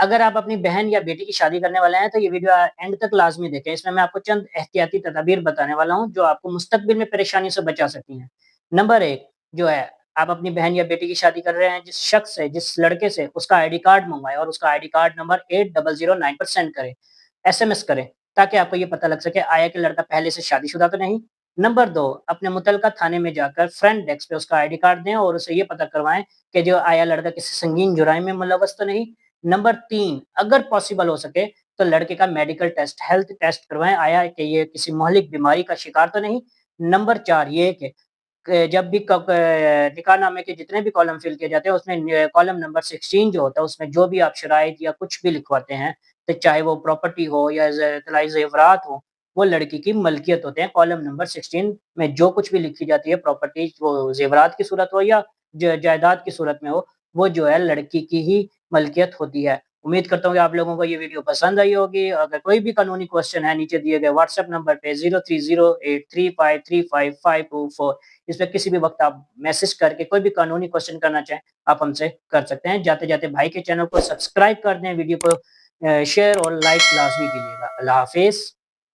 اگر آپ اپنی بہن یا بیٹی کی شادی کرنے والے ہیں تو یہ ویڈیو اینڈ تک لازمی دیکھیں، اس میں میں آپ کو چند احتیاطی تدابیر بتانے والا ہوں جو آپ کو مستقبل میں پریشانی سے بچا سکتی ہیں۔ نمبر ایک جو ہے، آپ اپنی بہن یا بیٹی کی شادی کر رہے ہیں، جس شخص سے، جس لڑکے سے، اس کا آئی ڈی کارڈ منگوائے اور اس کا I D card number 8009 per send کریں، SMS کریں، تاکہ آپ کو یہ پتہ لگ سکے آیا کہ لڑکا پہلے سے شادی شدہ تو نہیں۔ نمبر دو، اپنے متعلقہ تھانے میں جا کر فرنٹ ڈیسک پہ اس کا آئی ڈی کارڈ دیں اور اسے یہ پتہ کروائیں کہ جو آیا لڑکا کسی سنگین جرائم میں ملوث تو نہیں۔ نمبر تین، اگر پاسبل ہو سکے تو لڑکے کا میڈیکل ٹیسٹ، ہیلتھ ٹیسٹ کروائیں، آیا کہ یہ کسی مہلک بیماری کا شکار تو نہیں۔ نمبر چار یہ کہ جب بھی نکاح نامے کے جتنے بھی کالم فل کیے جاتے ہیں، اس میں کالم نمبر 16 جو ہوتا ہے، اس میں جو بھی آپ شرائط یا کچھ بھی لکھواتے ہیں، تو چاہے وہ پراپرٹی ہو یا اطلاعی زیورات ہو، وہ لڑکی کی ملکیت ہوتے ہیں۔ کالم نمبر 16 میں جو کچھ بھی لکھی جاتی ہے، پراپرٹی، وہ زیورات کی صورت ہو یا جائیداد کی صورت میں ہو، وہ جو ہے لڑکی کی ہی ملکیت ہوتی ہے۔ امید کرتا ہوں کہ آپ لوگوں کو یہ ویڈیو پسند آئی ہوگی۔ اگر کوئی بھی قانونی کوسچن ہے، نیچے دیے گئے واٹس ایپ نمبر پہ 0308353552 اس پہ کسی بھی وقت آپ میسج کر کے کوئی بھی قانونی کوسچن کرنا چاہیں، آپ ہم سے کر سکتے ہیں۔ جاتے جاتے بھائی کے چینل کو سبسکرائب کر دیں، ویڈیو کو شیئر اور لائک لازمی کیجیے گا۔ اللہ حافظ۔